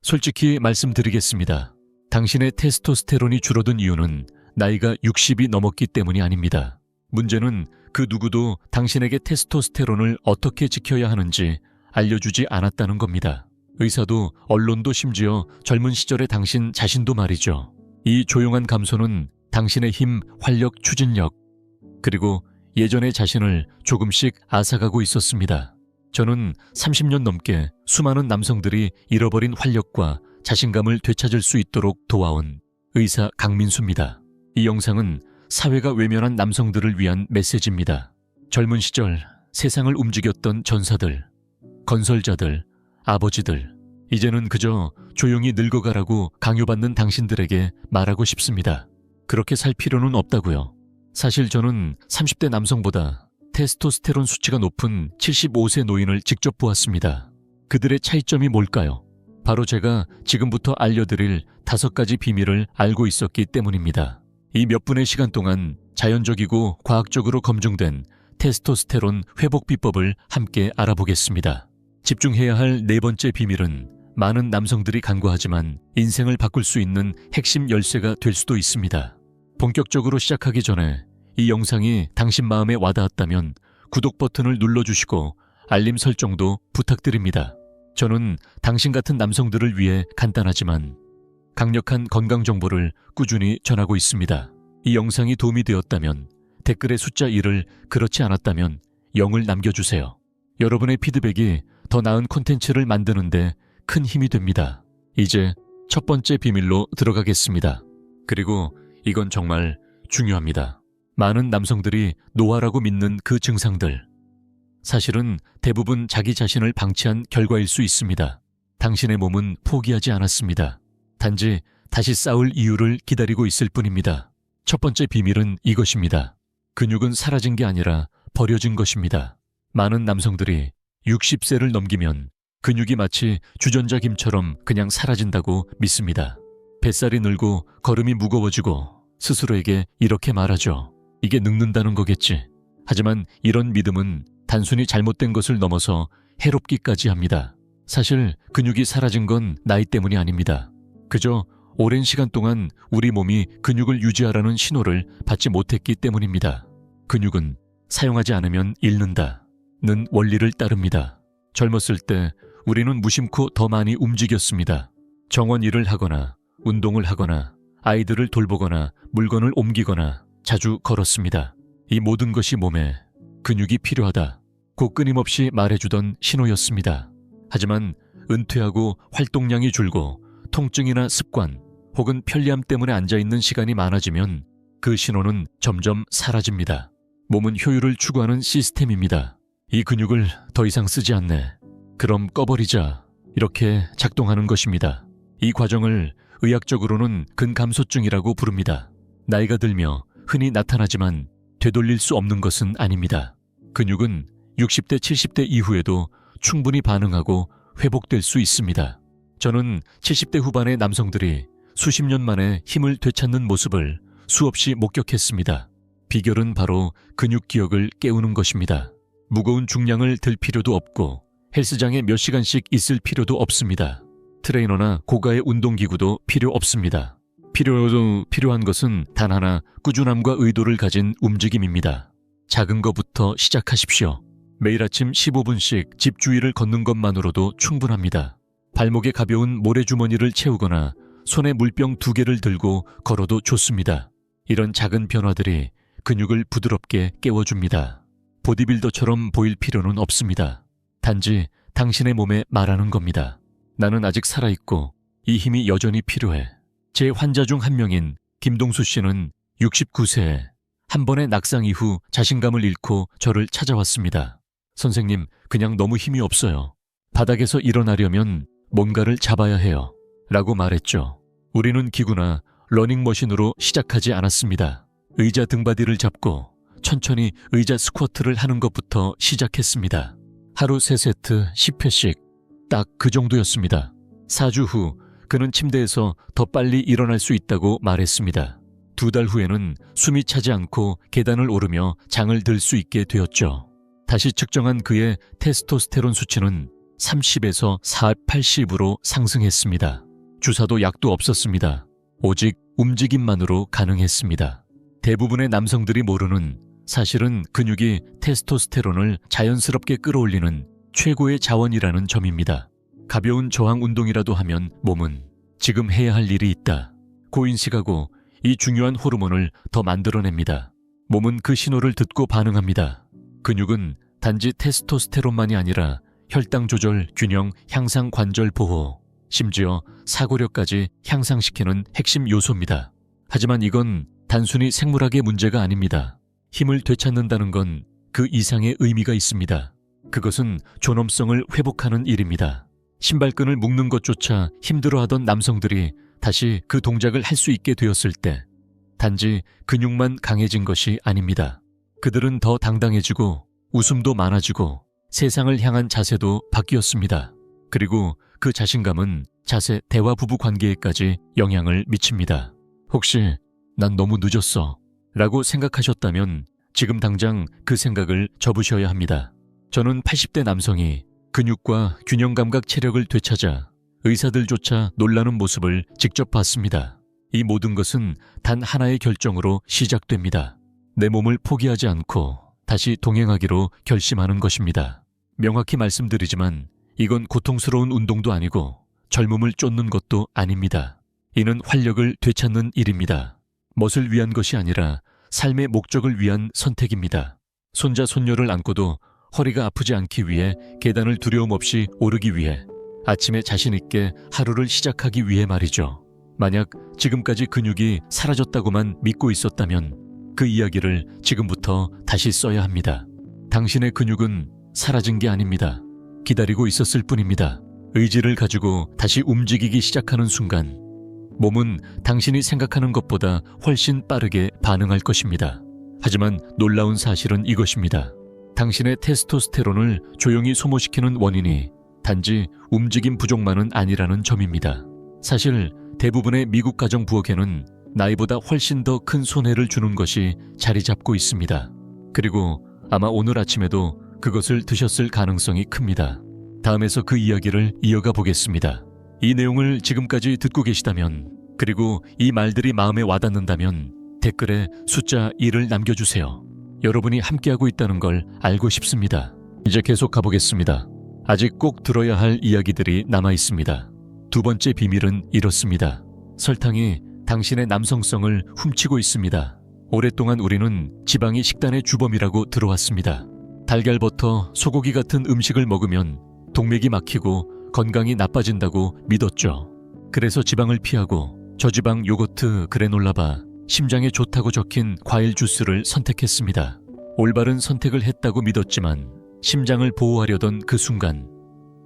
솔직히 말씀드리겠습니다. 당신의 테스토스테론이 줄어든 이유는 나이가 60이 넘었기 때문이 아닙니다. 문제는 그 누구도 당신에게 테스토스테론을 어떻게 지켜야 하는지 알려주지 않았다는 겁니다. 의사도 언론도 심지어 젊은 시절의 당신 자신도 말이죠. 이 조용한 감소는 당신의 힘, 활력, 추진력, 그리고 예전의 자신을 조금씩 앗아가고 있었습니다. 저는 30년 넘게 수많은 남성들이 잃어버린 활력과 자신감을 되찾을 수 있도록 도와온 의사 강민수입니다. 이 영상은 사회가 외면한 남성들을 위한 메시지입니다. 젊은 시절 세상을 움직였던 전사들, 건설자들, 아버지들, 이제는 그저 조용히 늙어가라고 강요받는 당신들에게 말하고 싶습니다. 그렇게 살 필요는 없다고요. 사실 저는 30대 남성보다 테스토스테론 수치가 높은 75세 노인을 직접 보았습니다. 그들의 차이점이 뭘까요? 바로 제가 지금부터 알려드릴 5가지 비밀을 알고 있었기 때문입니다. 이 몇 분의 시간 동안 자연적이고 과학적으로 검증된 테스토스테론 회복 비법을 함께 알아보겠습니다. 집중해야 할 4번째 비밀은 많은 남성들이 간과하지만 인생을 바꿀 수 있는 핵심 열쇠가 될 수도 있습니다. 본격적으로 시작하기 전에 이 영상이 당신 마음에 와닿았다면 구독 버튼을 눌러주시고 알림 설정도 부탁드립니다. 저는 당신 같은 남성들을 위해 간단하지만 강력한 건강 정보를 꾸준히 전하고 있습니다. 이 영상이 도움이 되었다면 댓글에 숫자 1을, 그렇지 않았다면 0을 남겨주세요. 여러분의 피드백이 더 나은 콘텐츠를 만드는데 큰 힘이 됩니다. 이제 첫 번째 비밀로 들어가겠습니다. 그리고 이건 정말 중요합니다. 많은 남성들이 노화라고 믿는 그 증상들. 사실은 대부분 자기 자신을 방치한 결과일 수 있습니다. 당신의 몸은 포기하지 않았습니다. 단지 다시 싸울 이유를 기다리고 있을 뿐입니다. 첫 번째 비밀은 이것입니다. 근육은 사라진 게 아니라 버려진 것입니다. 많은 남성들이 60세를 넘기면 근육이 마치 주전자 김처럼 그냥 사라진다고 믿습니다. 뱃살이 늘고 걸음이 무거워지고 스스로에게 이렇게 말하죠. 이게 늙는다는 거겠지. 하지만 이런 믿음은 단순히 잘못된 것을 넘어서 해롭기까지 합니다. 사실 근육이 사라진 건 나이 때문이 아닙니다. 그저 오랜 시간 동안 우리 몸이 근육을 유지하라는 신호를 받지 못했기 때문입니다. 근육은 사용하지 않으면 잃는다는 원리를 따릅니다. 젊었을 때 우리는 무심코 더 많이 움직였습니다. 정원 일을 하거나 운동을 하거나 아이들을 돌보거나 물건을 옮기거나 자주 걸었습니다. 이 모든 것이 몸에 근육이 필요하다 고 끊임없이 말해주던 신호였습니다. 하지만 은퇴하고 활동량이 줄고 통증이나 습관 혹은 편리함 때문에 앉아있는 시간이 많아지면 그 신호는 점점 사라집니다. 몸은 효율을 추구하는 시스템입니다. 이 근육을 더 이상 쓰지 않네. 그럼 꺼버리자. 이렇게 작동하는 것입니다. 이 과정을 의학적으로는 근감소증이라고 부릅니다. 나이가 들며 흔히 나타나지만 되돌릴 수 없는 것은 아닙니다. 근육은 60대, 70대 이후에도 충분히 반응하고 회복될 수 있습니다. 저는 70대 후반의 남성들이 수십 년 만에 힘을 되찾는 모습을 수없이 목격했습니다. 비결은 바로 근육 기억을 깨우는 것입니다. 무거운 중량을 들 필요도 없고 헬스장에 몇 시간씩 있을 필요도 없습니다. 트레이너나 고가의 운동기구도 필요 없습니다. 필요한 것은 단 하나, 꾸준함과 의도를 가진 움직임입니다. 작은 것부터 시작하십시오. 매일 아침 15분씩 집 주위를 걷는 것만으로도 충분합니다. 발목에 가벼운 모래주머니를 채우거나 손에 물병 2개를 들고 걸어도 좋습니다. 이런 작은 변화들이 근육을 부드럽게 깨워줍니다. 보디빌더처럼 보일 필요는 없습니다. 단지 당신의 몸에 말하는 겁니다. 나는 아직 살아있고 이 힘이 여전히 필요해. 제 환자 중 한 명인 김동수 씨는 69세에 한 번의 낙상 이후 자신감을 잃고 저를 찾아왔습니다. 선생님, 그냥 너무 힘이 없어요. 바닥에서 일어나려면 뭔가를 잡아야 해요. 라고 말했죠. 우리는 기구나 러닝머신으로 시작하지 않았습니다. 의자 등받이를 잡고 천천히 의자 스쿼트를 하는 것부터 시작했습니다. 하루 3세트 10회씩 딱 그 정도였습니다. 4주 후 그는 침대에서 더 빨리 일어날 수 있다고 말했습니다. 2달 후에는 숨이 차지 않고 계단을 오르며 장을 들 수 있게 되었죠. 다시 측정한 그의 테스토스테론 수치는 30에서 80으로 상승했습니다. 주사도 약도 없었습니다. 오직 움직임만으로 가능했습니다. 대부분의 남성들이 모르는 사실은 근육이 테스토스테론을 자연스럽게 끌어올리는 최고의 자원이라는 점입니다. 가벼운 저항 운동이라도 하면 몸은 지금 해야 할 일이 있다 고 인식하고 이 중요한 호르몬을 더 만들어냅니다. 몸은 그 신호를 듣고 반응합니다. 근육은 단지 테스토스테론만이 아니라 혈당 조절, 균형, 향상 관절 보호, 심지어 사고력까지 향상시키는 핵심 요소입니다. 하지만 이건 단순히 생물학의 문제가 아닙니다. 힘을 되찾는다는 건 그 이상의 의미가 있습니다. 그것은 존엄성을 회복하는 일입니다. 신발끈을 묶는 것조차 힘들어하던 남성들이 다시 그 동작을 할 수 있게 되었을 때 단지 근육만 강해진 것이 아닙니다. 그들은 더 당당해지고 웃음도 많아지고 세상을 향한 자세도 바뀌었습니다. 그리고 그 자신감은 자세, 대화 부부 관계에까지 영향을 미칩니다. 혹시 난 너무 늦었어 라고 생각하셨다면 지금 당장 그 생각을 접으셔야 합니다. 저는 80대 남성이 근육과 균형감각 체력을 되찾아 의사들조차 놀라는 모습을 직접 봤습니다. 이 모든 것은 단 하나의 결정으로 시작됩니다. 내 몸을 포기하지 않고 다시 동행하기로 결심하는 것입니다. 명확히 말씀드리지만 이건 고통스러운 운동도 아니고 젊음을 쫓는 것도 아닙니다. 이는 활력을 되찾는 일입니다. 멋을 위한 것이 아니라 삶의 목적을 위한 선택입니다. 손자 손녀를 안고도 허리가 아프지 않기 위해 계단을 두려움 없이 오르기 위해 아침에 자신 있게 하루를 시작하기 위해 말이죠. 만약 지금까지 근육이 사라졌다고만 믿고 있었다면 그 이야기를 지금부터 다시 써야 합니다. 당신의 근육은 사라진 게 아닙니다. 기다리고 있었을 뿐입니다. 의지를 가지고 다시 움직이기 시작하는 순간 몸은 당신이 생각하는 것보다 훨씬 빠르게 반응할 것입니다. 하지만 놀라운 사실은 이것입니다. 당신의 테스토스테론을 조용히 소모시키는 원인이 단지 움직임 부족만은 아니라는 점입니다. 사실 대부분의 미국 가정 부엌에는 나이보다 훨씬 더 큰 손해를 주는 것이 자리 잡고 있습니다. 그리고 아마 오늘 아침에도 그것을 드셨을 가능성이 큽니다. 다음에서 그 이야기를 이어가 보겠습니다. 이 내용을 지금까지 듣고 계시다면, 그리고 이 말들이 마음에 와닿는다면 댓글에 숫자 1을 남겨주세요. 여러분이 함께하고 있다는 걸 알고 싶습니다. 이제 계속 가보겠습니다. 아직 꼭 들어야 할 이야기들이 남아 있습니다. 두 번째 비밀은 이렇습니다. 설탕이 당신의 남성성을 훔치고 있습니다. 오랫동안 우리는 지방이 식단의 주범이라고 들어왔습니다. 달걀버터, 소고기 같은 음식을 먹으면 동맥이 막히고 건강이 나빠진다고 믿었죠. 그래서 지방을 피하고 저지방 요거트, 그래놀라바, 심장에 좋다고 적힌 과일 주스를 선택했습니다. 올바른 선택을 했다고 믿었지만 심장을 보호하려던 그 순간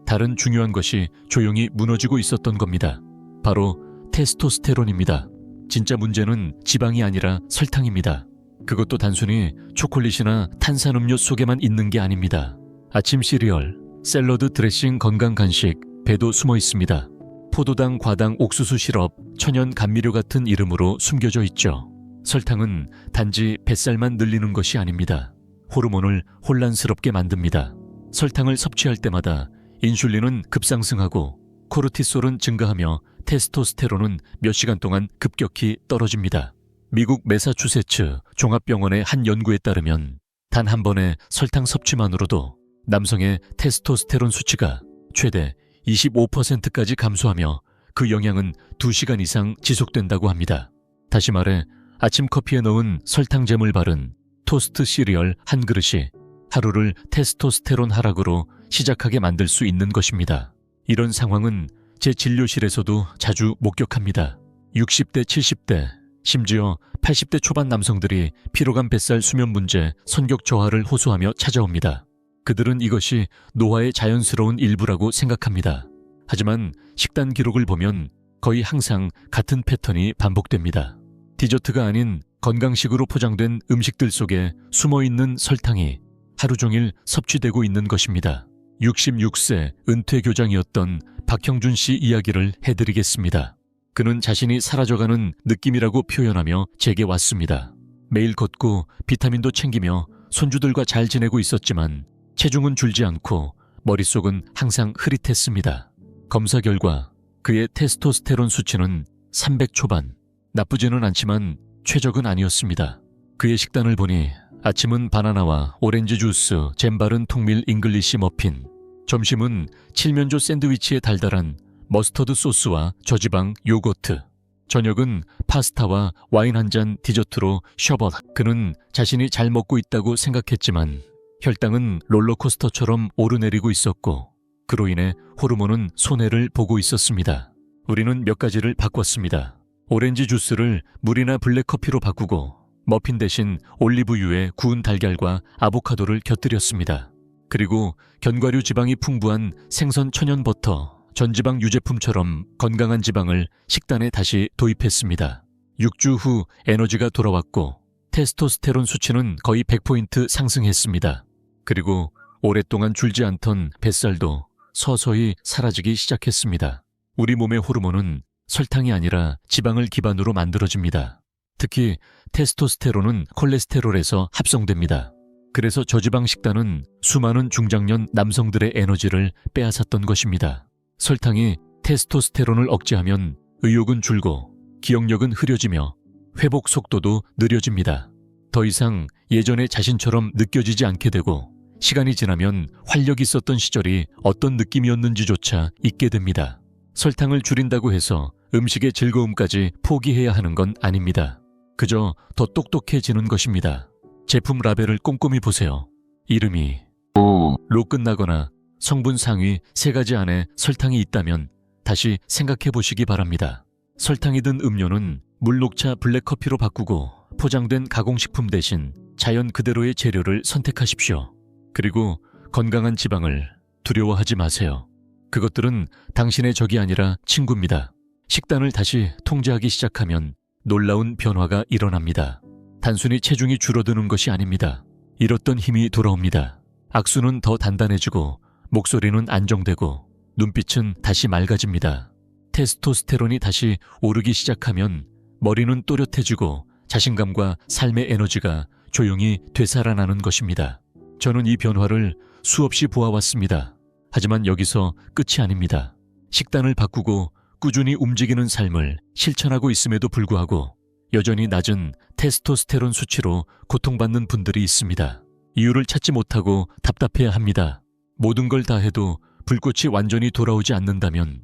다른 중요한 것이 조용히 무너지고 있었던 겁니다. 바로 테스토스테론입니다. 진짜 문제는 지방이 아니라 설탕입니다. 그것도 단순히 초콜릿이나 탄산음료 속에만 있는 게 아닙니다. 아침 시리얼, 샐러드 드레싱, 건강 간식, 배도 숨어 있습니다. 포도당, 과당, 옥수수 시럽, 천연 감미료 같은 이름으로 숨겨져 있죠. 설탕은 단지 뱃살만 늘리는 것이 아닙니다. 호르몬을 혼란스럽게 만듭니다. 설탕을 섭취할 때마다 인슐린은 급상승하고 코르티솔은 증가하며 테스토스테론은 몇 시간 동안 급격히 떨어집니다. 미국 매사추세츠 종합병원의 한 연구에 따르면 단 한 번의 설탕 섭취만으로도 남성의 테스토스테론 수치가 최대 25%까지 감소하며 그 영향은 2시간 이상 지속된다고 합니다. 다시 말해 아침 커피에 넣은 설탕잼을 바른 토스트 시리얼 한 그릇이 하루를 테스토스테론 하락으로 시작하게 만들 수 있는 것입니다. 이런 상황은 제 진료실에서도 자주 목격합니다. 60대, 70대, 심지어 80대 초반 남성들이 피로감, 뱃살, 수면 문제, 성격 저하를 호소하며 찾아옵니다. 그들은 이것이 노화의 자연스러운 일부라고 생각합니다. 하지만 식단 기록을 보면 거의 항상 같은 패턴이 반복됩니다. 디저트가 아닌 건강식으로 포장된 음식들 속에 숨어있는 설탕이 하루 종일 섭취되고 있는 것입니다. 66세 은퇴 교장이었던 박형준 씨 이야기를 해드리겠습니다. 그는 자신이 사라져가는 느낌이라고 표현하며 제게 왔습니다. 매일 걷고 비타민도 챙기며 손주들과 잘 지내고 있었지만 체중은 줄지 않고 머릿속은 항상 흐릿했습니다. 검사 결과 그의 테스토스테론 수치는 300 초반. 나쁘지는 않지만 최적은 아니었습니다. 그의 식단을 보니 아침은 바나나와 오렌지 주스, 잼 바른 통밀 잉글리시 머핀, 점심은 칠면조 샌드위치에 달달한 머스터드 소스와 저지방 요거트, 저녁은 파스타와 와인 한 잔 디저트로 셔벗. 그는 자신이 잘 먹고 있다고 생각했지만 혈당은 롤러코스터처럼 오르내리고 있었고 그로 인해 호르몬은 손해를 보고 있었습니다. 우리는 몇 가지를 바꿨습니다. 오렌지 주스를 물이나 블랙커피로 바꾸고 머핀 대신 올리브유에 구운 달걀과 아보카도를 곁들였습니다. 그리고 견과류 지방이 풍부한 생선 천연 버터, 전지방 유제품처럼 건강한 지방을 식단에 다시 도입했습니다. 6주 후 에너지가 돌아왔고 테스토스테론 수치는 거의 100포인트 상승했습니다. 그리고 오랫동안 줄지 않던 뱃살도 서서히 사라지기 시작했습니다. 우리 몸의 호르몬은 설탕이 아니라 지방을 기반으로 만들어집니다. 특히 테스토스테론은 콜레스테롤에서 합성됩니다. 그래서 저지방 식단은 수많은 중장년 남성들의 에너지를 빼앗았던 것입니다. 설탕이 테스토스테론을 억제하면 의욕은 줄고 기억력은 흐려지며 회복 속도도 느려집니다. 더 이상 예전의 자신처럼 느껴지지 않게 되고 시간이 지나면 활력 있었던 시절이 어떤 느낌이었는지조차 잊게 됩니다. 설탕을 줄인다고 해서 음식의 즐거움까지 포기해야 하는 건 아닙니다. 그저 더 똑똑해지는 것입니다. 제품 라벨을 꼼꼼히 보세요. 이름이 로 끝나거나 성분 상위 3가지 안에 설탕이 있다면 다시 생각해 보시기 바랍니다. 설탕이 든 음료는 물 녹차 블랙커피로 바꾸고 포장된 가공식품 대신 자연 그대로의 재료를 선택하십시오. 그리고 건강한 지방을 두려워하지 마세요. 그것들은 당신의 적이 아니라 친구입니다. 식단을 다시 통제하기 시작하면 놀라운 변화가 일어납니다. 단순히 체중이 줄어드는 것이 아닙니다. 잃었던 힘이 돌아옵니다. 악수는 더 단단해지고 목소리는 안정되고 눈빛은 다시 맑아집니다. 테스토스테론이 다시 오르기 시작하면 머리는 또렷해지고 자신감과 삶의 에너지가 조용히 되살아나는 것입니다. 저는 이 변화를 수없이 보아왔습니다. 하지만 여기서 끝이 아닙니다. 식단을 바꾸고 꾸준히 움직이는 삶을 실천하고 있음에도 불구하고 여전히 낮은 테스토스테론 수치로 고통받는 분들이 있습니다. 이유를 찾지 못하고 답답해야 합니다. 모든 걸 다 해도 불꽃이 완전히 돌아오지 않는다면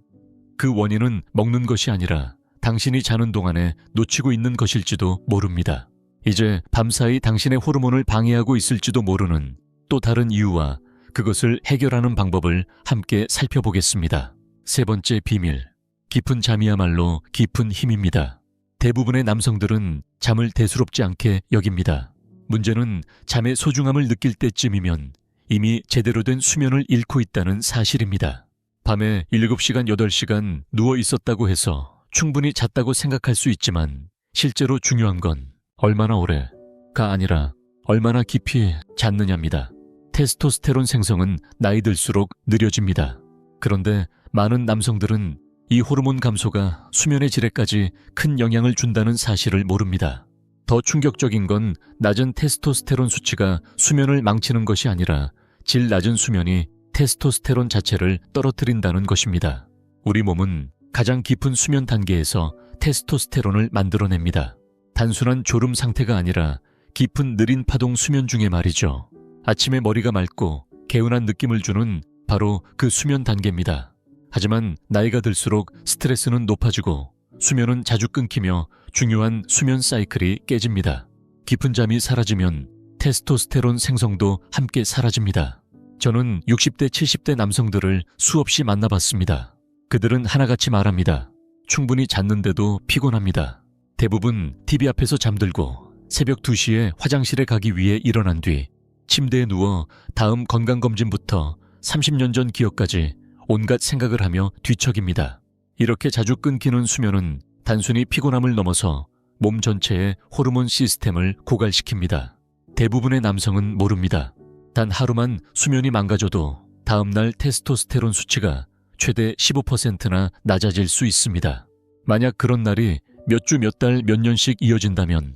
그 원인은 먹는 것이 아니라 당신이 자는 동안에 놓치고 있는 것일지도 모릅니다. 이제 밤사이 당신의 호르몬을 방해하고 있을지도 모르는 또 다른 이유와 그것을 해결하는 방법을 함께 살펴보겠습니다. 3번째 비밀. 깊은 잠이야말로 깊은 힘입니다. 대부분의 남성들은 잠을 대수롭지 않게 여깁니다. 문제는 잠의 소중함을 느낄 때쯤이면 이미 제대로 된 수면을 잃고 있다는 사실입니다. 밤에 7시간, 8시간 누워 있었다고 해서 충분히 잤다고 생각할 수 있지만 실제로 중요한 건 얼마나 오래가 아니라 얼마나 깊이 잤느냐입니다. 테스토스테론 생성은 나이 들수록 느려집니다. 그런데 많은 남성들은 이 호르몬 감소가 수면의 질에까지 큰 영향을 준다는 사실을 모릅니다. 더 충격적인 건 낮은 테스토스테론 수치가 수면을 망치는 것이 아니라 질 낮은 수면이 테스토스테론 자체를 떨어뜨린다는 것입니다. 우리 몸은 가장 깊은 수면 단계에서 테스토스테론을 만들어냅니다. 단순한 졸음 상태가 아니라 깊은 느린 파동 수면 중에 말이죠. 아침에 머리가 맑고 개운한 느낌을 주는 바로 그 수면 단계입니다. 하지만 나이가 들수록 스트레스는 높아지고 수면은 자주 끊기며 중요한 수면 사이클이 깨집니다. 깊은 잠이 사라지면 테스토스테론 생성도 함께 사라집니다. 저는 60대, 70대 남성들을 수없이 만나봤습니다. 그들은 하나같이 말합니다. 충분히 잤는데도 피곤합니다. 대부분 TV 앞에서 잠들고 새벽 2시에 화장실에 가기 위해 일어난 뒤 침대에 누워 다음 건강검진부터 30년 전 기억까지 온갖 생각을 하며 뒤척입니다. 이렇게 자주 끊기는 수면은 단순히 피곤함을 넘어서 몸 전체의 호르몬 시스템을 고갈시킵니다. 대부분의 남성은 모릅니다. 단 하루만 수면이 망가져도 다음날 테스토스테론 수치가 최대 15%나 낮아질 수 있습니다. 만약 그런 날이 몇 주, 몇 달, 몇 년씩 이어진다면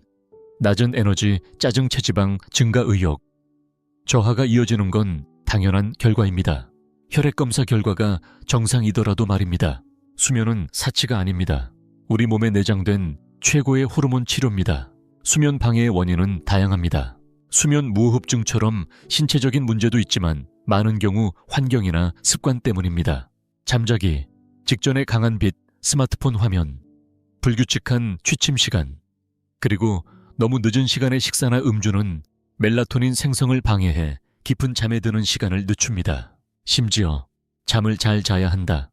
낮은 에너지, 짜증, 체지방, 증가 의욕, 저하가 이어지는 건 당연한 결과입니다. 혈액검사 결과가 정상이더라도 말입니다. 수면은 사치가 아닙니다. 우리 몸에 내장된 최고의 호르몬 치료입니다. 수면 방해의 원인은 다양합니다. 수면 무호흡증처럼 신체적인 문제도 있지만 많은 경우 환경이나 습관 때문입니다. 잠자기, 직전에 강한 빛, 스마트폰 화면, 불규칙한 취침 시간, 그리고 너무 늦은 시간에 식사나 음주는 멜라토닌 생성을 방해해 깊은 잠에 드는 시간을 늦춥니다. 심지어 잠을 잘 자야 한다는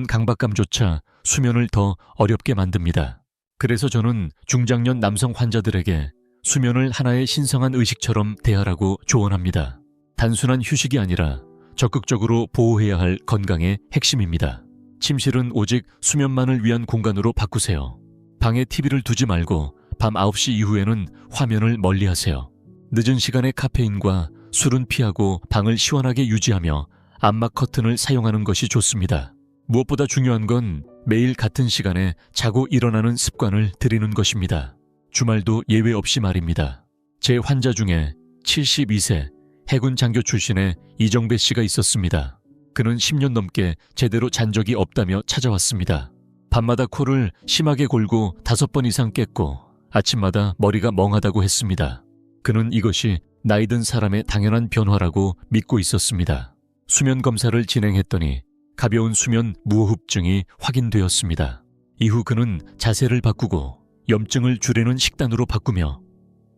강박감조차 수면을 더 어렵게 만듭니다. 그래서 저는 중장년 남성 환자들에게 수면을 하나의 신성한 의식처럼 대하라고 조언합니다. 단순한 휴식이 아니라 적극적으로 보호해야 할 건강의 핵심입니다. 침실은 오직 수면만을 위한 공간으로 바꾸세요. 방에 TV를 두지 말고 밤 9시 이후에는 화면을 멀리하세요. 늦은 시간에 카페인과 술은 피하고 방을 시원하게 유지하며 암막 커튼을 사용하는 것이 좋습니다. 무엇보다 중요한 건 매일 같은 시간에 자고 일어나는 습관을 들이는 것입니다. 주말도 예외 없이 말입니다. 제 환자 중에 72세 해군 장교 출신의 이정배 씨가 있었습니다. 그는 10년 넘게 제대로 잔 적이 없다며 찾아왔습니다. 밤마다 코를 심하게 골고 5번 이상 깼고 아침마다 머리가 멍하다고 했습니다. 그는 이것이 나이 든 사람의 당연한 변화라고 믿고 있었습니다. 수면 검사를 진행했더니 가벼운 수면 무호흡증이 확인되었습니다. 이후 그는 자세를 바꾸고 염증을 줄이는 식단으로 바꾸며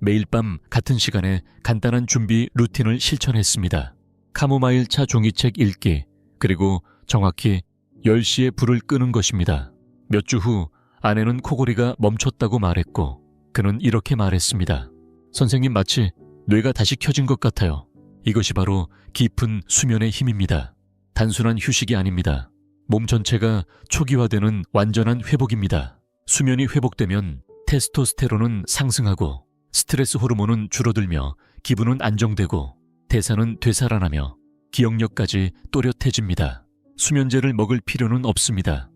매일 밤 같은 시간에 간단한 준비 루틴을 실천했습니다. 카모마일 차 종이책 읽기, 그리고 정확히 10시에 불을 끄는 것입니다. 몇 주 후 아내는 코골이가 멈췄다고 말했고 그는 이렇게 말했습니다. 선생님, 마치 뇌가 다시 켜진 것 같아요. 이것이 바로 깊은 수면의 힘입니다. 단순한 휴식이 아닙니다. 몸 전체가 초기화되는 완전한 회복입니다. 수면이 회복되면 테스토스테론은 상승하고 스트레스 호르몬은 줄어들며 기분은 안정되고 대사는 되살아나며 기억력까지 또렷해집니다. 수면제를 먹을 필요는 없습니다.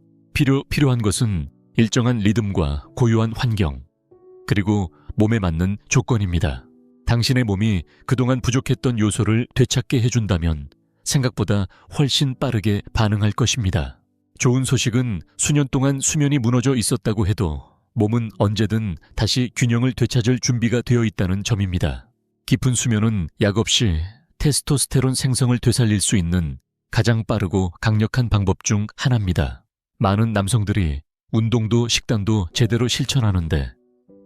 필요한 것은 일정한 리듬과 고요한 환경, 그리고 몸에 맞는 조건입니다. 당신의 몸이 그동안 부족했던 요소를 되찾게 해준다면 생각보다 훨씬 빠르게 반응할 것입니다. 좋은 소식은 수년 동안 수면이 무너져 있었다고 해도 몸은 언제든 다시 균형을 되찾을 준비가 되어 있다는 점입니다. 깊은 수면은 약 없이 테스토스테론 생성을 되살릴 수 있는 가장 빠르고 강력한 방법 중 하나입니다. 많은 남성들이 운동도 식단도 제대로 실천하는데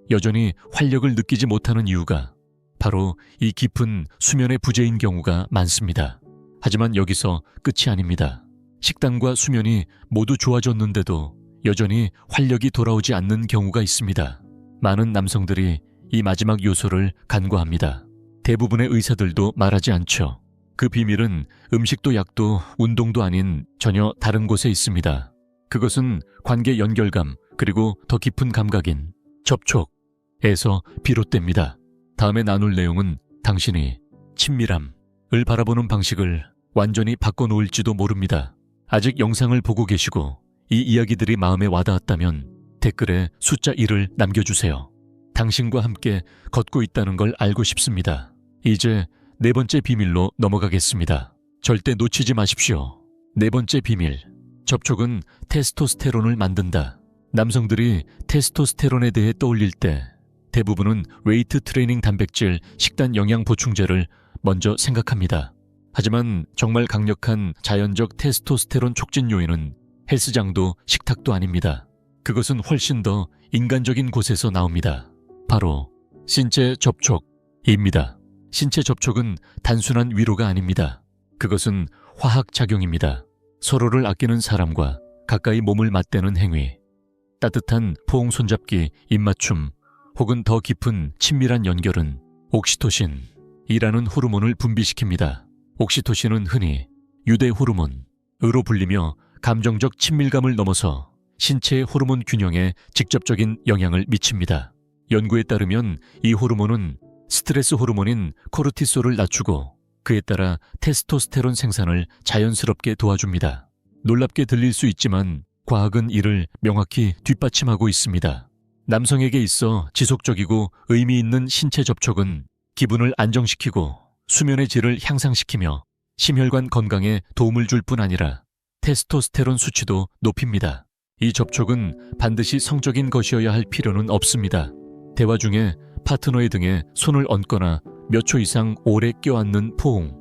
여전히 활력을 느끼지 못하는 이유가 바로 이 깊은 수면의 부재인 경우가 많습니다. 하지만 여기서 끝이 아닙니다. 식단과 수면이 모두 좋아졌는데도 여전히 활력이 돌아오지 않는 경우가 있습니다. 많은 남성들이 이 마지막 요소를 간과합니다. 대부분의 의사들도 말하지 않죠. 그 비밀은 음식도 약도 운동도 아닌 전혀 다른 곳에 있습니다. 그것은 관계 연결감, 그리고 더 깊은 감각인 접촉에서 비롯됩니다. 다음에 나눌 내용은 당신이 친밀함을 바라보는 방식을 완전히 바꿔놓을지도 모릅니다. 아직 영상을 보고 계시고 이 이야기들이 마음에 와닿았다면 댓글에 숫자 1을 남겨주세요. 당신과 함께 걷고 있다는 걸 알고 싶습니다. 이제 4번째 비밀로 넘어가겠습니다. 절대 놓치지 마십시오. 4번째 비밀. 접촉은 테스토스테론을 만든다. 남성들이 테스토스테론에 대해 떠올릴 때 대부분은 웨이트 트레이닝 단백질, 식단 영양 보충제를 먼저 생각합니다. 하지만 정말 강력한 자연적 테스토스테론 촉진 요인은 헬스장도 식탁도 아닙니다. 그것은 훨씬 더 인간적인 곳에서 나옵니다. 바로 신체 접촉입니다. 신체 접촉은 단순한 위로가 아닙니다. 그것은 화학작용입니다. 서로를 아끼는 사람과 가까이 몸을 맞대는 행위, 따뜻한 포옹 손잡기, 입맞춤, 혹은 더 깊은 친밀한 연결은 옥시토신이라는 호르몬을 분비시킵니다. 옥시토신은 흔히 유대 호르몬으로 불리며 감정적 친밀감을 넘어서 신체의 호르몬 균형에 직접적인 영향을 미칩니다. 연구에 따르면 이 호르몬은 스트레스 호르몬인 코르티솔을 낮추고 그에 따라 테스토스테론 생산을 자연스럽게 도와줍니다. 놀랍게 들릴 수 있지만 과학은 이를 명확히 뒷받침하고 있습니다. 남성에게 있어 지속적이고 의미 있는 신체 접촉은 기분을 안정시키고 수면의 질을 향상시키며 심혈관 건강에 도움을 줄 뿐 아니라 테스토스테론 수치도 높입니다. 이 접촉은 반드시 성적인 것이어야 할 필요는 없습니다. 대화 중에 파트너의 등에 손을 얹거나 몇 초 이상 오래 껴안는 포옹,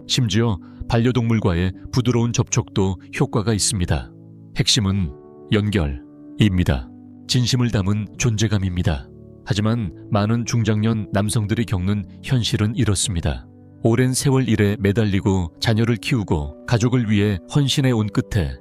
심지어 반려동물과의 부드러운 접촉도 효과가 있습니다. 핵심은 연결입니다. 진심을 담은 존재감입니다. 하지만 많은 중장년 남성들이 겪는 현실은 이렇습니다. 오랜 세월 일에 매달리고 자녀를 키우고 가족을 위해 헌신해 온 끝에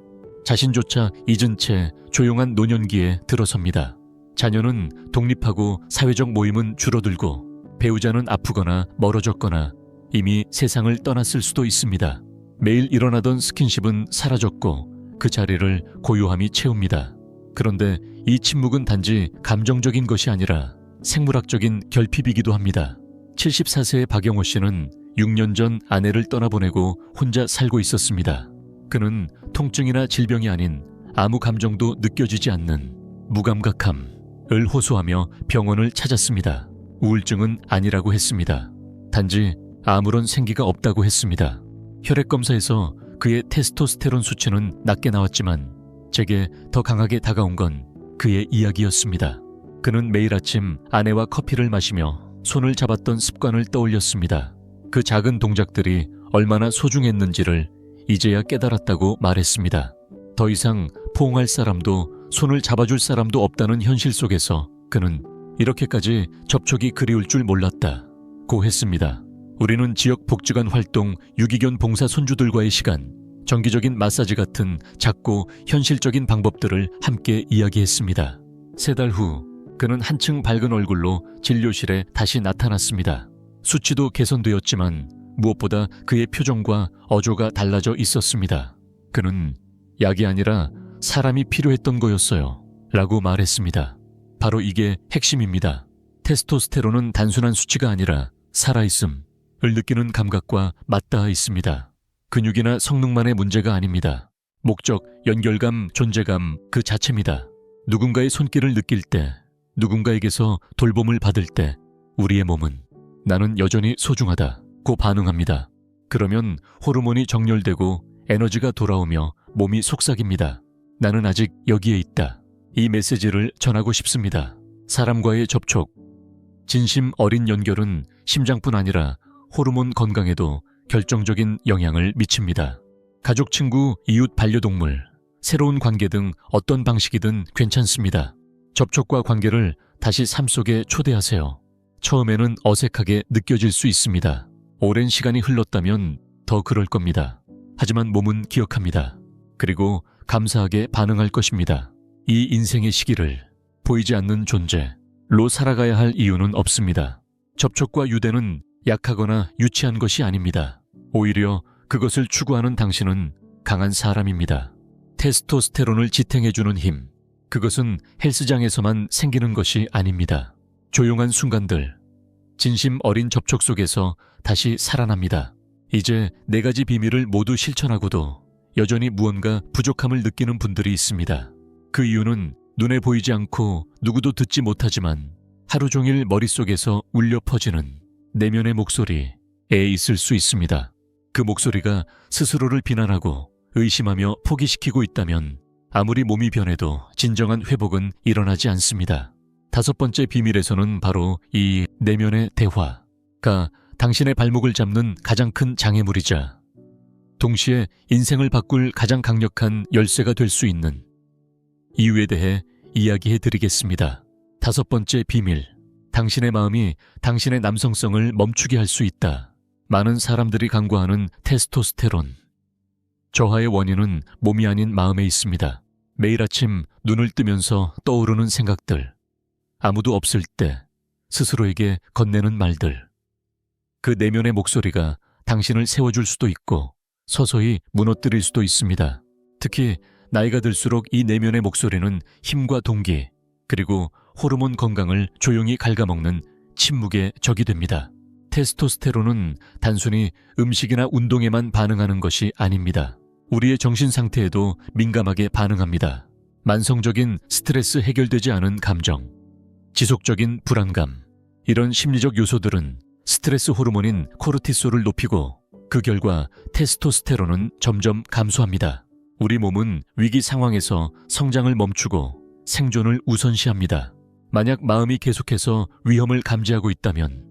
자신조차 잊은 채 조용한 노년기에 들어섭니다. 자녀는 독립하고 사회적 모임은 줄어들고 배우자는 아프거나 멀어졌거나 이미 세상을 떠났을 수도 있습니다. 매일 일어나던 스킨십은 사라졌고 그 자리를 고요함이 채웁니다. 그런데 이 침묵은 단지 감정적인 것이 아니라 생물학적인 결핍이기도 합니다. 74세의 박영호 씨는 6년 전 아내를 떠나보내고 혼자 살고 있었습니다. 그는 통증이나 질병이 아닌 아무 감정도 느껴지지 않는 무감각함을 호소하며 병원을 찾았습니다. 우울증은 아니라고 했습니다. 단지 아무런 생기가 없다고 했습니다. 혈액검사에서 그의 테스토스테론 수치는 낮게 나왔지만 제게 더 강하게 다가온 건 그의 이야기였습니다. 그는 매일 아침 아내와 커피를 마시며 손을 잡았던 습관을 떠올렸습니다. 그 작은 동작들이 얼마나 소중했는지를 이제야 깨달았다고 말했습니다. 더 이상 포옹할 사람도 손을 잡아줄 사람도 없다는 현실 속에서 그는 이렇게까지 접촉이 그리울 줄 몰랐다고 했습니다. 우리는 지역 복지관 활동, 유기견 봉사 손주들과의 시간, 정기적인 마사지 같은 작고 현실적인 방법들을 함께 이야기했습니다. 3달 후 그는 한층 밝은 얼굴로 진료실에 다시 나타났습니다. 수치도 개선되었지만 무엇보다 그의 표정과 어조가 달라져 있었습니다. 그는 약이 아니라 사람이 필요했던 거였어요. 라고 말했습니다. 바로 이게 핵심입니다. 테스토스테론은 단순한 수치가 아니라 살아있음을 느끼는 감각과 맞닿아 있습니다. 근육이나 성능만의 문제가 아닙니다. 목적, 연결감, 존재감 그 자체입니다. 누군가의 손길을 느낄 때, 누군가에게서 돌봄을 받을 때 우리의 몸은 나는 여전히 소중하다고 반응합니다. 그러면 호르몬이 정렬되고 에너지가 돌아오며 몸이 속삭입니다. 나는 아직 여기에 있다. 이 메시지를 전하고 싶습니다. 사람과의 접촉, 진심 어린 연결은 심장뿐 아니라 호르몬 건강에도 결정적인 영향을 미칩니다. 가족, 친구, 이웃, 반려동물, 새로운 관계 등 어떤 방식이든 괜찮습니다. 접촉과 관계를 다시 삶 속에 초대하세요. 처음에는 어색하게 느껴질 수 있습니다. 오랜 시간이 흘렀다면 더 그럴 겁니다. 하지만 몸은 기억합니다. 그리고 감사하게 반응할 것입니다. 이 인생의 시기를 보이지 않는 존재로 살아가야 할 이유는 없습니다. 접촉과 유대는 약하거나 유치한 것이 아닙니다. 오히려 그것을 추구하는 당신은 강한 사람입니다. 테스토스테론을 지탱해주는 힘, 그것은 헬스장에서만 생기는 것이 아닙니다. 조용한 순간들, 진심 어린 접촉 속에서 다시 살아납니다. 이제 4가지 비밀을 모두 실천하고도 여전히 무언가 부족함을 느끼는 분들이 있습니다. 그 이유는 눈에 보이지 않고 누구도 듣지 못하지만 하루 종일 머릿속에서 울려 퍼지는 내면의 목소리에 있을 수 있습니다. 그 목소리가 스스로를 비난하고 의심하며 포기시키고 있다면 아무리 몸이 변해도 진정한 회복은 일어나지 않습니다. 5번째 비밀에서는 바로 이 내면의 대화가 당신의 발목을 잡는 가장 큰 장애물이자 동시에 인생을 바꿀 가장 강력한 열쇠가 될 수 있는 이유에 대해 이야기해 드리겠습니다. 5번째 비밀, 당신의 마음이 당신의 남성성을 멈추게 할 수 있다. 많은 사람들이 간과하는 테스토스테론. 저하의 원인은 몸이 아닌 마음에 있습니다. 매일 아침 눈을 뜨면서 떠오르는 생각들, 아무도 없을 때 스스로에게 건네는 말들, 그 내면의 목소리가 당신을 세워줄 수도 있고 서서히 무너뜨릴 수도 있습니다. 특히 나이가 들수록 이 내면의 목소리는 힘과 동기, 그리고 호르몬 건강을 조용히 갉아먹는 침묵의 적이 됩니다. 테스토스테론은 단순히 음식이나 운동에만 반응하는 것이 아닙니다. 우리의 정신 상태에도 민감하게 반응합니다. 만성적인 스트레스, 해결되지 않은 감정, 지속적인 불안감, 이런 심리적 요소들은 스트레스 호르몬인 코르티솔을 높이고 그 결과 테스토스테론은 점점 감소합니다. 우리 몸은 위기 상황에서 성장을 멈추고 생존을 우선시합니다. 만약 마음이 계속해서 위험을 감지하고 있다면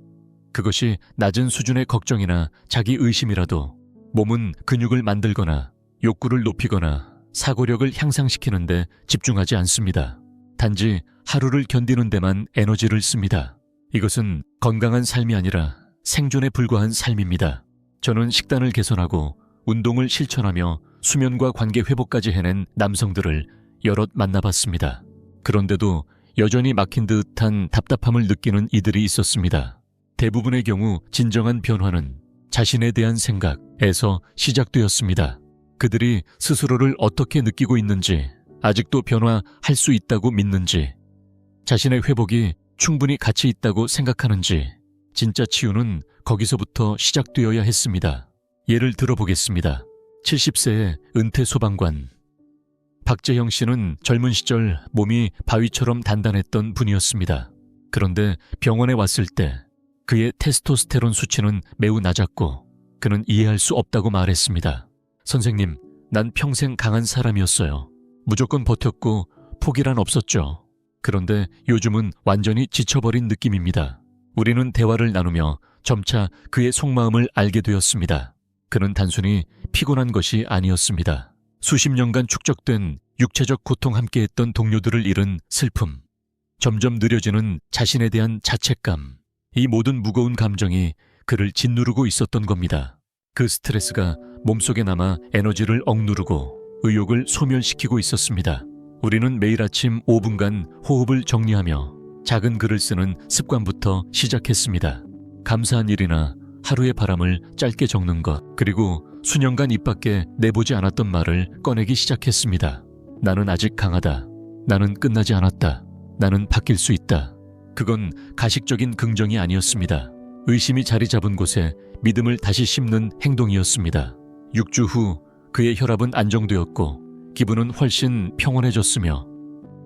그것이 낮은 수준의 걱정이나 자기 의심이라도 몸은 근육을 만들거나 욕구를 높이거나 사고력을 향상시키는데 집중하지 않습니다. 단지 하루를 견디는 데만 에너지를 씁니다. 이것은 건강한 삶이 아니라 생존에 불과한 삶입니다. 저는 식단을 개선하고 운동을 실천하며 수면과 관계 회복까지 해낸 남성들을 여럿 만나봤습니다. 그런데도 여전히 막힌 듯한 답답함을 느끼는 이들이 있었습니다. 대부분의 경우 진정한 변화는 자신에 대한 생각에서 시작되었습니다. 그들이 스스로를 어떻게 느끼고 있는지, 아직도 변화할 수 있다고 믿는지, 자신의 회복이 충분히 가치 있다고 생각하는지, 진짜 치유는 거기서부터 시작되어야 했습니다. 예를 들어보겠습니다. 70세의 은퇴 소방관. 박재형 씨는 젊은 시절 몸이 바위처럼 단단했던 분이었습니다. 그런데 병원에 왔을 때 그의 테스토스테론 수치는 매우 낮았고 그는 이해할 수 없다고 말했습니다. 선생님, 난 평생 강한 사람이었어요. 무조건 버텼고 포기란 없었죠. 그런데 요즘은 완전히 지쳐버린 느낌입니다. 우리는 대화를 나누며 점차 그의 속마음을 알게 되었습니다. 그는 단순히 피곤한 것이 아니었습니다. 수십 년간 축적된 육체적 고통 함께했던 동료들을 잃은 슬픔, 점점 느려지는 자신에 대한 자책감, 이 모든 무거운 감정이 그를 짓누르고 있었던 겁니다. 그 스트레스가 몸속에 남아 에너지를 억누르고 의욕을 소멸시키고 있었습니다. 우리는 매일 아침 5분간 호흡을 정리하며 작은 글을 쓰는 습관부터 시작했습니다. 감사한 일이나 하루의 바람을 짧게 적는 것, 그리고 수년간 입 밖에 내보지 않았던 말을 꺼내기 시작했습니다. 나는 아직 강하다. 나는 끝나지 않았다. 나는 바뀔 수 있다. 그건 가식적인 긍정이 아니었습니다. 의심이 자리 잡은 곳에 믿음을 다시 심는 행동이었습니다. 6주 후 그의 혈압은 안정되었고 기분은 훨씬 평온해졌으며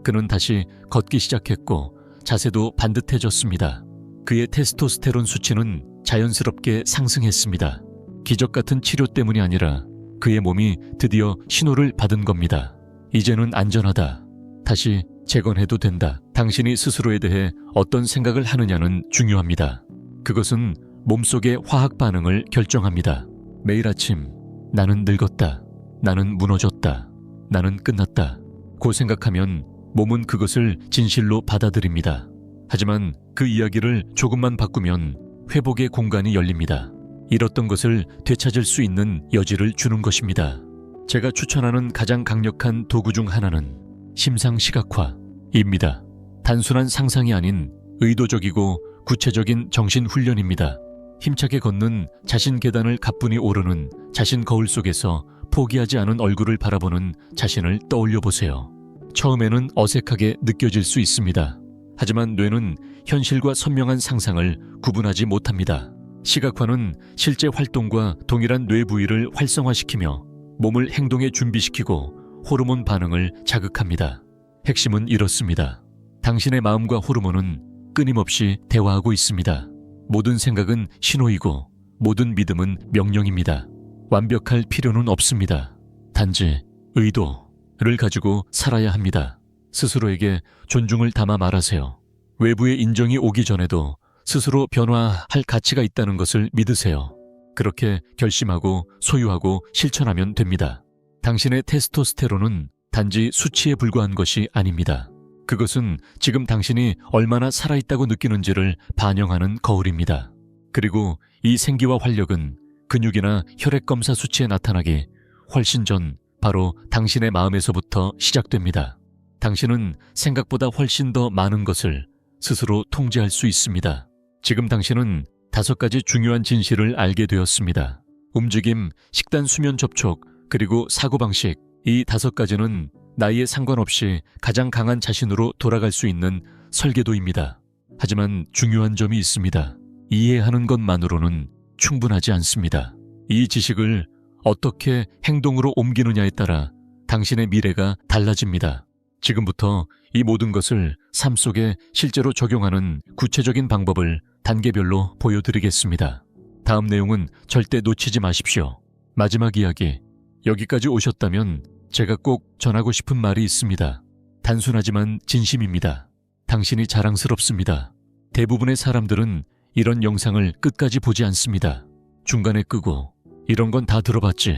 그는 다시 걷기 시작했고 자세도 반듯해졌습니다. 그의 테스토스테론 수치는 자연스럽게 상승했습니다. 기적 같은 치료 때문이 아니라 그의 몸이 드디어 신호를 받은 겁니다. 이제는 안전하다. 다시 재건해도 된다. 당신이 스스로에 대해 어떤 생각을 하느냐는 중요합니다. 그것은 몸속의 화학 반응을 결정합니다. 매일 아침 나는 늙었다. 나는 무너졌다. 나는 끝났다. 고 생각하면 몸은 그것을 진실로 받아들입니다. 하지만 그 이야기를 조금만 바꾸면 회복의 공간이 열립니다. 잃었던 것을 되찾을 수 있는 여지를 주는 것입니다. 제가 추천하는 가장 강력한 도구 중 하나는 심상시각화입니다. 단순한 상상이 아닌 의도적이고 구체적인 정신훈련입니다. 힘차게 걷는 자신 계단을 가뿐히 오르는 자신 거울 속에서 포기하지 않은 얼굴을 바라보는 자신을 떠올려 보세요. 처음에는 어색하게 느껴질 수 있습니다. 하지만 뇌는 현실과 선명한 상상을 구분하지 못합니다. 시각화는 실제 활동과 동일한 뇌 부위를 활성화시키며 몸을 행동에 준비시키고 호르몬 반응을 자극합니다. 핵심은 이렇습니다. 당신의 마음과 호르몬은 끊임없이 대화하고 있습니다. 모든 생각은 신호이고 모든 믿음은 명령입니다. 완벽할 필요는 없습니다. 단지 의도를 가지고 살아야 합니다. 스스로에게 존중을 담아 말하세요. 외부의 인정이 오기 전에도 스스로 변화할 가치가 있다는 것을 믿으세요. 그렇게 결심하고 소유하고 실천하면 됩니다. 당신의 테스토스테론은 단지 수치에 불과한 것이 아닙니다. 그것은 지금 당신이 얼마나 살아있다고 느끼는지를 반영하는 거울입니다. 그리고 이 생기와 활력은 근육이나 혈액 검사 수치에 나타나기 훨씬 전 바로 당신의 마음에서부터 시작됩니다. 당신은 생각보다 훨씬 더 많은 것을 스스로 통제할 수 있습니다. 지금 당신은 5가지 중요한 진실을 알게 되었습니다. 움직임, 식단, 수면 접촉, 그리고 사고방식, 이 5가지는 나이에 상관없이 가장 강한 자신으로 돌아갈 수 있는 설계도입니다. 하지만 중요한 점이 있습니다. 이해하는 것만으로는 충분하지 않습니다. 이 지식을 어떻게 행동으로 옮기느냐에 따라 당신의 미래가 달라집니다. 지금부터 이 모든 것을 삶 속에 실제로 적용하는 구체적인 방법을 단계별로 보여드리겠습니다. 다음 내용은 절대 놓치지 마십시오. 마지막 이야기. 여기까지 오셨다면 제가 꼭 전하고 싶은 말이 있습니다. 단순하지만 진심입니다. 당신이 자랑스럽습니다. 대부분의 사람들은 이런 영상을 끝까지 보지 않습니다. 중간에 끄고 이런 건 다 들어봤지,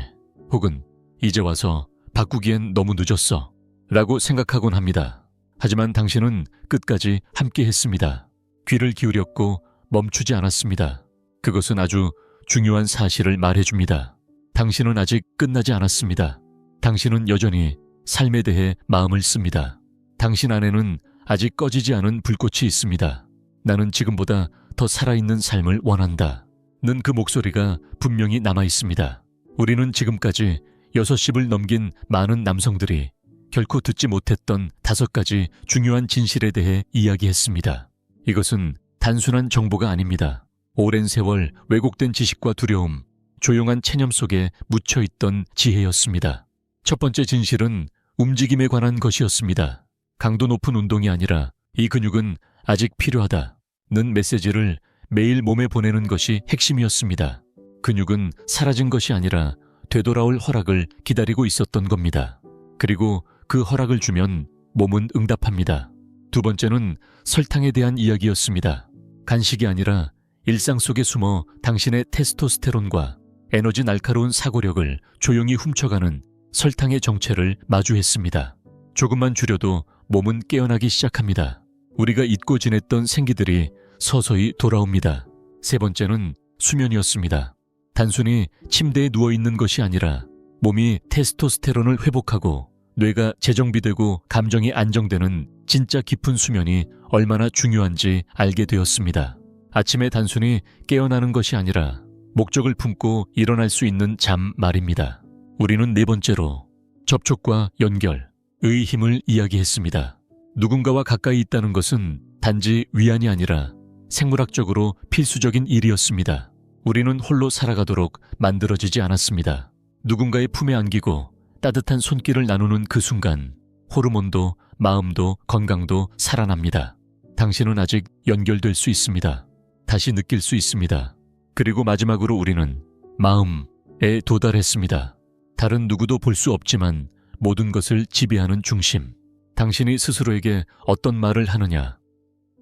혹은 이제 와서 바꾸기엔 너무 늦었어 라고 생각하곤 합니다. 하지만 당신은 끝까지 함께 했습니다. 귀를 기울였고 멈추지 않았습니다. 그것은 아주 중요한 사실을 말해줍니다. 당신은 아직 끝나지 않았습니다. 당신은 여전히 삶에 대해 마음을 씁니다. 당신 안에는 아직 꺼지지 않은 불꽃이 있습니다. 나는 지금보다 더 살아있는 삶을 원한다 는 그 목소리가 분명히 남아있습니다. 우리는 지금까지 6십을 넘긴 많은 남성들이 결코 듣지 못했던 5가지 중요한 진실에 대해 이야기했습니다. 이것은 단순한 정보가 아닙니다. 오랜 세월 왜곡된 지식과 두려움, 조용한 체념 속에 묻혀있던 지혜였습니다. 첫 번째 진실은 움직임에 관한 것이었습니다. 강도 높은 운동이 아니라 이 근육은 아직 필요하다는 메시지를 매일 몸에 보내는 것이 핵심이었습니다. 근육은 사라진 것이 아니라 되돌아올 허락을 기다리고 있었던 겁니다. 그리고 그 허락을 주면 몸은 응답합니다. 두 번째는 설탕에 대한 이야기였습니다. 간식이 아니라 일상 속에 숨어 당신의 테스토스테론과 에너지 날카로운 사고력을 조용히 훔쳐가는 설탕의 정체를 마주했습니다. 조금만 줄여도 몸은 깨어나기 시작합니다. 우리가 잊고 지냈던 생기들이 서서히 돌아옵니다. 세 번째는 수면이었습니다. 단순히 침대에 누워있는 것이 아니라 몸이 테스토스테론을 회복하고 뇌가 재정비되고 감정이 안정되는 진짜 깊은 수면이 얼마나 중요한지 알게 되었습니다. 아침에 단순히 깨어나는 것이 아니라 목적을 품고 일어날 수 있는 잠 말입니다. 우리는 네 번째로 접촉과 연결의 힘을 이야기했습니다. 누군가와 가까이 있다는 것은 단지 위안이 아니라 생물학적으로 필수적인 일이었습니다. 우리는 홀로 살아가도록 만들어지지 않았습니다. 누군가의 품에 안기고 따뜻한 손길을 나누는 그 순간 호르몬도 마음도 건강도 살아납니다. 당신은 아직 연결될 수 있습니다. 다시 느낄 수 있습니다. 그리고 마지막으로 우리는 마음에 도달했습니다. 다른 누구도 볼 수 없지만 모든 것을 지배하는 중심. 당신이 스스로에게 어떤 말을 하느냐,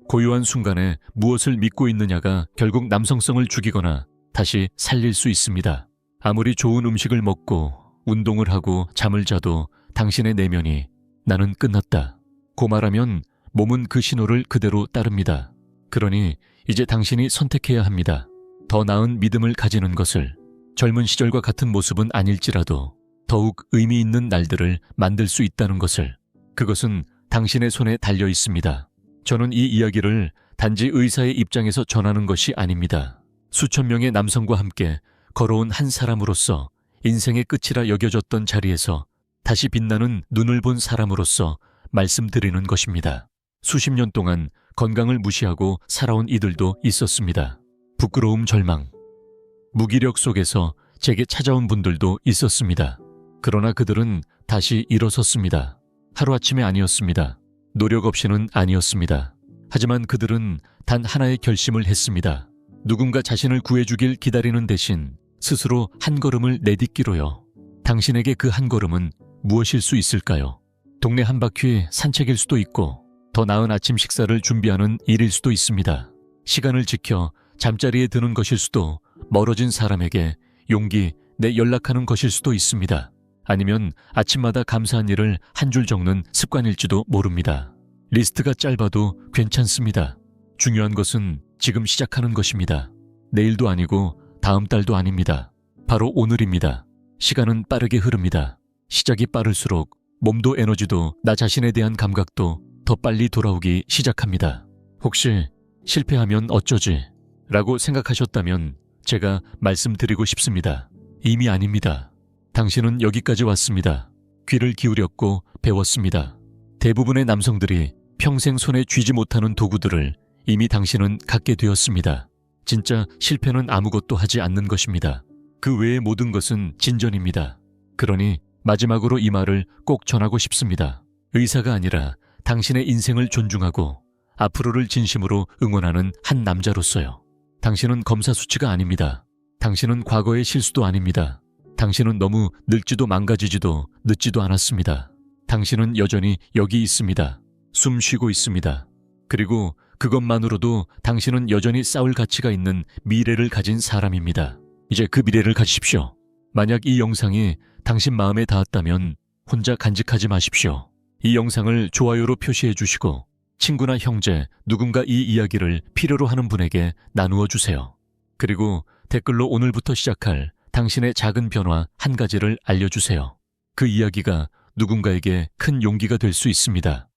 고요한 순간에 무엇을 믿고 있느냐가 결국 남성성을 죽이거나 다시 살릴 수 있습니다. 아무리 좋은 음식을 먹고 운동을 하고 잠을 자도 당신의 내면이 나는 끝났다 고 말하면 몸은 그 신호를 그대로 따릅니다. 그러니 이제 당신이 선택해야 합니다. 더 나은 믿음을 가지는 것을. 젊은 시절과 같은 모습은 아닐지라도 더욱 의미 있는 날들을 만들 수 있다는 것을. 그것은 당신의 손에 달려 있습니다. 저는 이 이야기를 단지 의사의 입장에서 전하는 것이 아닙니다. 수천 명의 남성과 함께 걸어온 한 사람으로서 인생의 끝이라 여겨졌던 자리에서 다시 빛나는 눈을 본 사람으로서 말씀드리는 것입니다. 수십 년 동안 건강을 무시하고 살아온 이들도 있었습니다. 부끄러움, 절망, 무기력 속에서 제게 찾아온 분들도 있었습니다. 그러나 그들은 다시 일어섰습니다. 하루아침에 아니었습니다. 노력 없이는 아니었습니다. 하지만 그들은 단 하나의 결심을 했습니다. 누군가 자신을 구해주길 기다리는 대신 스스로 한 걸음을 내딛기로요. 당신에게 그 한 걸음은 무엇일 수 있을까요? 동네 한 바퀴 산책일 수도 있고 더 나은 아침 식사를 준비하는 일일 수도 있습니다. 시간을 지켜 잠자리에 드는 것일 수도, 멀어진 사람에게 용기 내 연락하는 것일 수도 있습니다. 아니면 아침마다 감사한 일을 한 줄 적는 습관일지도 모릅니다. 리스트가 짧아도 괜찮습니다. 중요한 것은 지금 시작하는 것입니다. 내일도 아니고 다음 달도 아닙니다. 바로 오늘입니다. 시간은 빠르게 흐릅니다. 시작이 빠를수록 몸도 에너지도 나 자신에 대한 감각도 더 빨리 돌아오기 시작합니다. 혹시 실패하면 어쩌지? 라고 생각하셨다면 제가 말씀드리고 싶습니다. 이미 아닙니다. 당신은 여기까지 왔습니다. 귀를 기울였고 배웠습니다. 대부분의 남성들이 평생 손에 쥐지 못하는 도구들을 이미 당신은 갖게 되었습니다. 진짜 실패는 아무것도 하지 않는 것입니다. 그 외의 모든 것은 진전입니다. 그러니 마지막으로 이 말을 꼭 전하고 싶습니다. 의사가 아니라 당신의 인생을 존중하고 앞으로를 진심으로 응원하는 한 남자로서요. 당신은 검사 수치가 아닙니다. 당신은 과거의 실수도 아닙니다. 당신은 너무 늙지도 망가지지도 늦지도 않았습니다. 당신은 여전히 여기 있습니다. 숨 쉬고 있습니다. 그리고 그것만으로도 당신은 여전히 싸울 가치가 있는 미래를 가진 사람입니다. 이제 그 미래를 가지십시오. 만약 이 영상이 당신 마음에 닿았다면 혼자 간직하지 마십시오. 이 영상을 좋아요로 표시해 주시고 친구나 형제, 누군가 이 이야기를 필요로 하는 분에게 나누어 주세요. 그리고 댓글로 오늘부터 시작할 당신의 작은 변화 한 가지를 알려주세요. 그 이야기가 누군가에게 큰 용기가 될 수 있습니다.